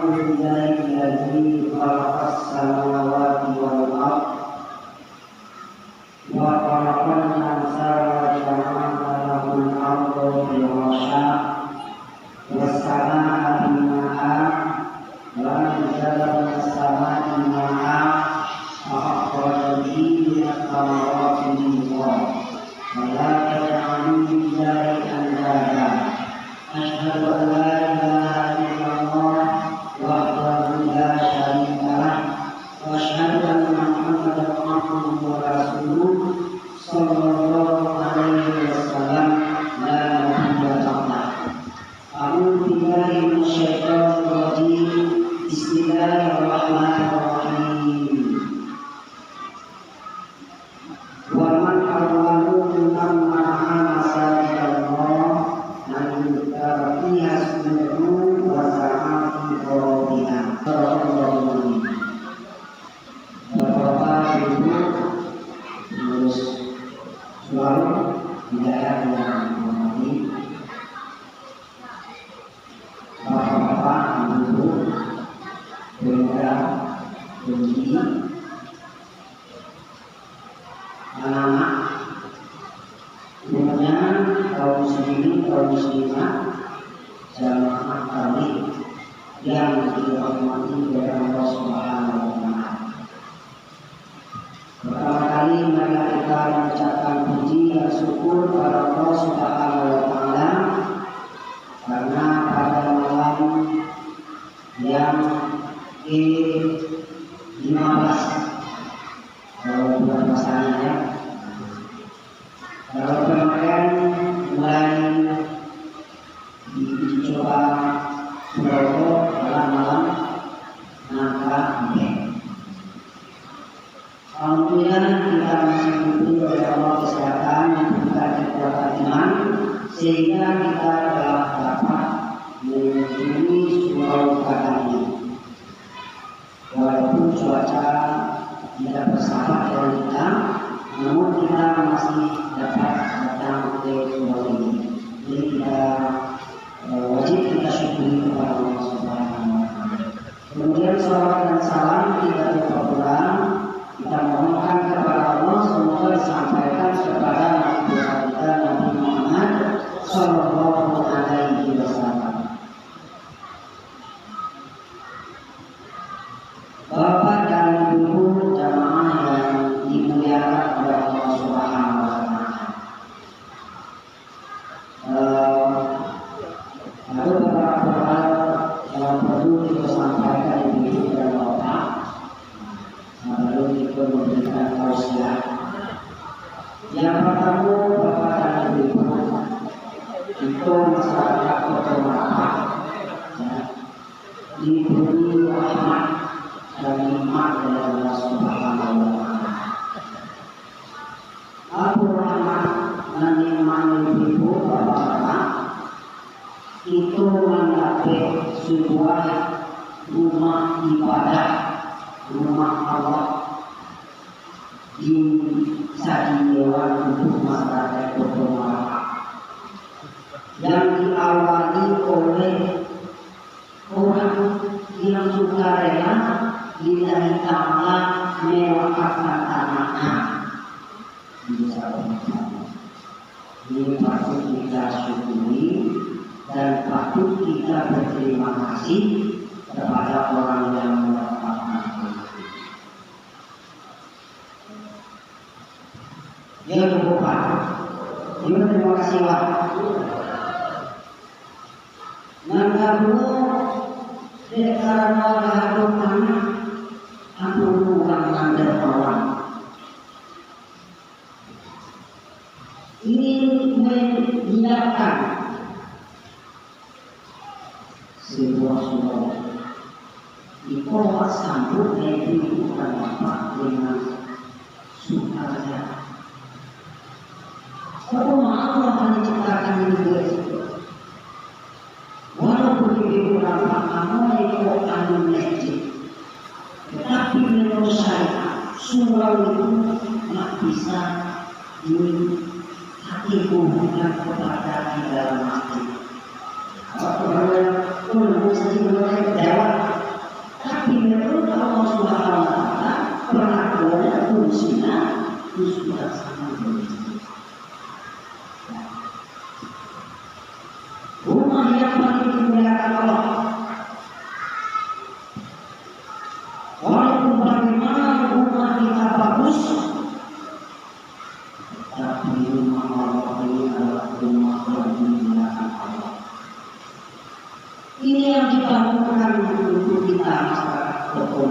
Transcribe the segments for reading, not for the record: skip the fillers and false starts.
Alhamdulillahilladzi khalaqas samawati wal ardh wa khalaqal insana wa ja'ala lahul arda firasha was samaa'a binaa'a wa anzala minas samaa'i maa'an fa akhraja bihi minas thamarati rizqan wa la taj'alu lillahi andada. Asyhadu an la ilaha illallah wahdahu la syarika lah wa asyhadu anna Muhammadan abduhu wa rasuluh sallallahu alaihi wasallam la nabiyya ba'dah. A'udzu billahi minasyaitonir rajim. Bismillahirrahmanirrahim. Wa man awwalu mimman mana'a masajidallah an yudhkara fiha ismuhu wa sa'ati qawliha. Bapak Ibu terus selalu hidayah yang mengerti. Bapak-bapak, ibu, pemuda, pemudi, anak-anak, umumnya kaum muslimin, kaum muslimah, jamaah kami yang dirahmati oleh Allah Subhanahu wa Ta'ala. Pertama kali mari kita mengucapkan puji dan syukur kepada Allah Subhanahu wa Ta'ala karena pada malam yang ke-15 kalau bulan pasangan ya. Kalau kemarin mulai dicoba Surabaya dalam malam Nangka Weekend. Alhamdulillah kita masih diberi oleh Allah kesehatan yang diberikan kekuatan iman sehingga kita telah dapat mengunjungi Surau Gadang ini. Walaupun cuaca tidak bersahabat dengan kita, namun kita masih dapat datang ke Surau ini. Jadi kita wajib kita syukuri kepada Allah Subhanahu wa Ta'ala. Kemudian salawat dan salam kita lupa pulang. Kita mohonkan kepada Allah semoga disampaikan kepada Nabi kita Nabi Muhammad Sallallahu Alaihi Wasallam. Bapak dan Ibu jamaah yang dimuliakan oleh Allah Subhanahu Wa Taala. Ada beberapa hal yang perlu kita sampaikan di Ibu dan Bapak. Lalu kita memberikan tausiah. Yang pertama, Bapak dan Ibu, itu masyarakat Kota Makassar diberi rahmat dan nikmat dari Allah Subhanahu wa Ta'ala. Abu rahmat dan nikmat Ibu Bapak itu mendapat sebuah rumah ibadah, rumah Allah di Sadiawan untuk masyarakat Kota Makassar yang diawali oleh orang yang sukarela lillahi ta'ala mewakafkan anaknya. Ini patut kita syukuri dan patut kita berterima kasih kepada orang yang mewakafkan anaknya. Yang kedua, terima kasih Pak. Nangkamu karena harus anak aku bukan mandor kawan. Ini menyiapkan sebuah surau di kota sambut yaitu bukan Bapak dengan sukarela. Kalau Allah akan diciptakan ini guys. Walaupun ibu bapak kamu itu anu masjid, tetapi menurut saya surau itu tidak bisa hati hubungan kepada di dalam hati. Apa yang pun mesti menurut jawab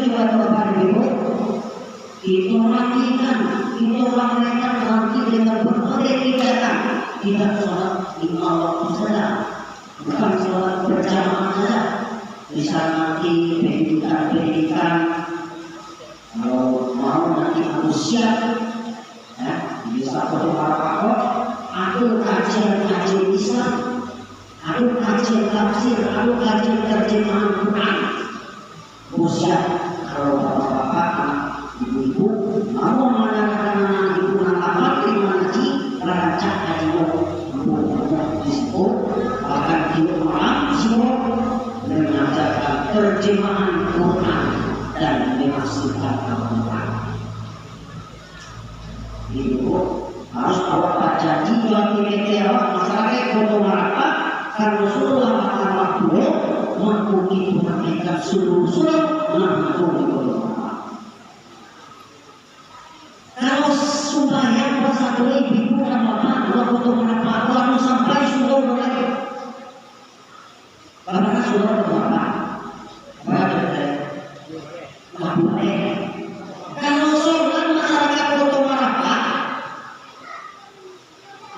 juga Bapak Ibu, itu matikan, itu ramaikan nanti dengan berbagai kegiatan. Tidak sholat lima waktu saja, bukan sholat berjamaah saja. Bisa nanti pendidikan, kalau mau nanti harus siap, ya, bisa foto para ada kajian Islam, ada kajian tafsir, ada kajian terjemahan Quran. Usia kalau bapak-bapak, ibu-ibu mau mengadakan ibu apa terima ngaji, rancang haji di situ, bahkan di rumah situ mengajarkan terjemahan Quran dan menafsirkan Al-Quran. Ibu harus bawa janji jual PPT masyarakat Kota Marapa karena Rasulullah Muhammad mengikuti mereka seluruh mengampuni Kota Marapa. Kalau sembahyang puasa dulu ibu dan bapak dua Kota Marapa lalu sampai suruh mereka karena suruh bapak kalau sholat masyarakat Kota Marapa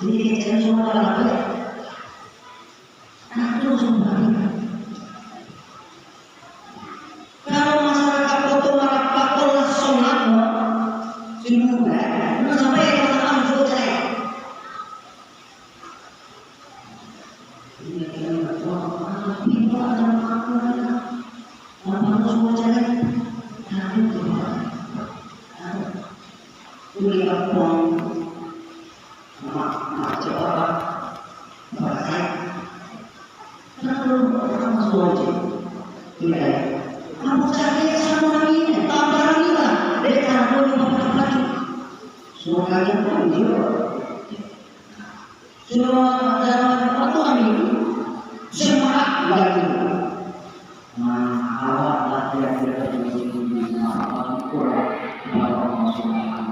ini kita semua lagi itu sembahyang. Kalau masyarakat Kota Marapa telah sholat semua, nggak sampai masalah selesai. Ini kita nggak tahu pintu ada apa semua jalan. Ini apa? Mak coba bahasa. Kalau orang suci, tidak. Kamu cari sama ini, tambah lagi lah. Mereka boleh macam-macam. Semua kalian pun juga. Semua dalam waktu ini, semangat lagi. Awak latihan berarti apa kurang, apa maksudnya?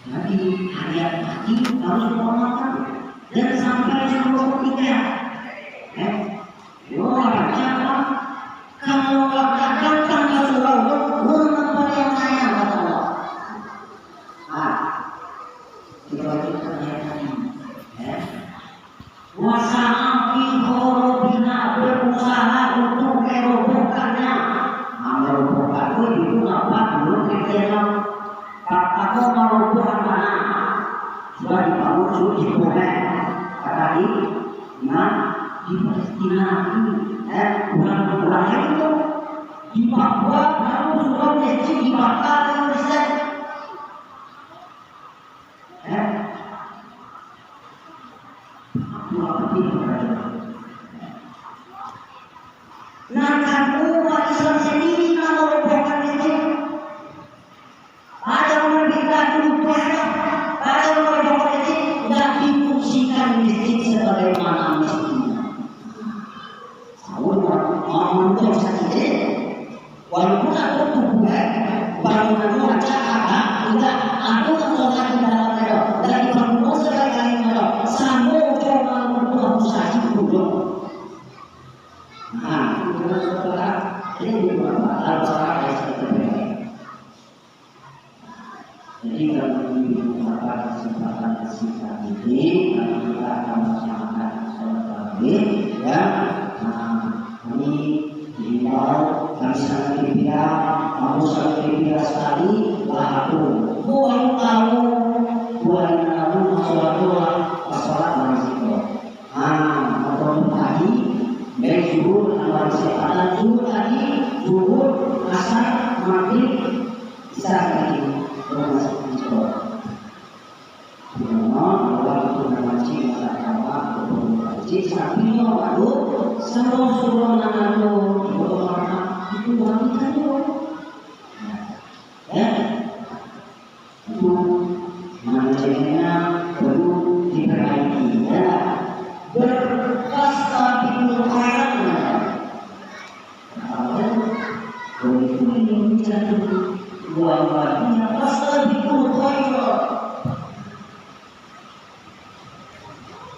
Jadi hati-hati harus mengamalkan dan sampai sampai ketiga. Orang siapa? Kalau katakan tanpa surau, apa yang saya kata Allah. Kita hati-hati. Wasapi korobina berusaha untuk merobohkannya. Merobohkan itu apa? Belum kita katakan merobohkan mana? Sudah dibangun sudah dibangun. Kata di Palestina ini, bulan-bulan itu di Papua baru sudah masjid dibakar dan riset. Nah, kamu umat Islam sendiri nak merobohkan masjid. Ada memberikan upaya, ada merobohkan masjid dan difungsikan masjid sebagaimana mestinya. Untuk saja, walaupun aku buat bangunan macam apa, tidak aku sholat di dalam itu dari bangunan sekali itu, sama coba untuk usaha dulu. Nah, itu setelah ini beberapa hal-hal yang seperti ini. Jadi kalau beberapa kesempatan ini, kita akan melaksanakan sholat tarawih, ya. Kami dihimbau, kami sangat gembira, kamu sangat gembira sekali, bahagia. Buang tahu, masalah manusia. Atau tadi, baik zuhur, awal kesempatan zuhur tadi, zuhur, asar, maghrib, bisa lagi bermasuk di sekolah. Bahwa itu mengaji masyarakat, mengaji sapinya, lalu semua nanamu itu wanita itu, ya, itu manajemennya perlu diperbaiki, ya, berkasta bingung kayaknya, kalau itu ini jadi buah-buahnya kasta bingung kayaknya,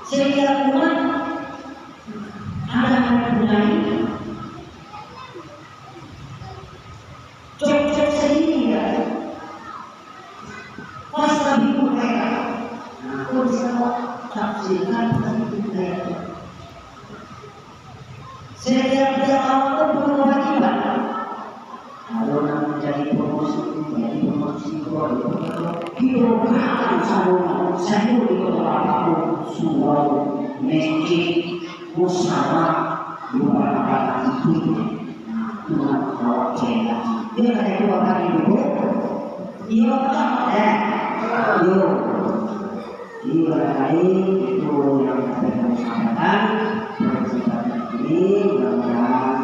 setiap bulan ada mulai Setiap dia awal itu punya kewajiban. Kalau nanti menjadi promosi kilogram saya di beberapa surau masjid musyawarah beberapa itu dengan awak cina. Dia ada dua kali dulu. Iya kan? Iya kali itu yang kita sampaikan. Persiapan ini mudah-mudahan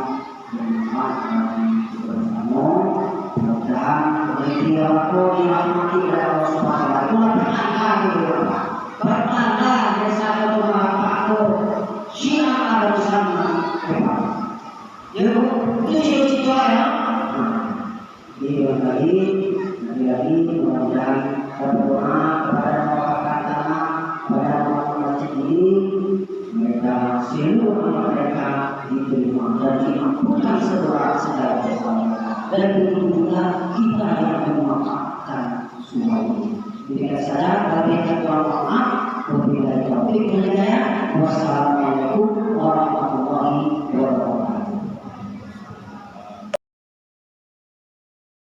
mudah-mudahan dia aku dirahmati oleh Allah Subhanahu wa Ta'ala. Bertanda desa rumah aku siang ada bersama. Jadi itu cerita ya. Dia lagi mudah-mudahan berdoa kepada Allah Ta'ala pada waktu masjid ini mereka seluruh mereka diterima dan diampunkan segala dosa dan tentunya kita yang memaafkan semua ini. Demikian saja kami akan maaf. Wabillahi taufiq wal hidayah. Wassalamualaikum warahmatullahi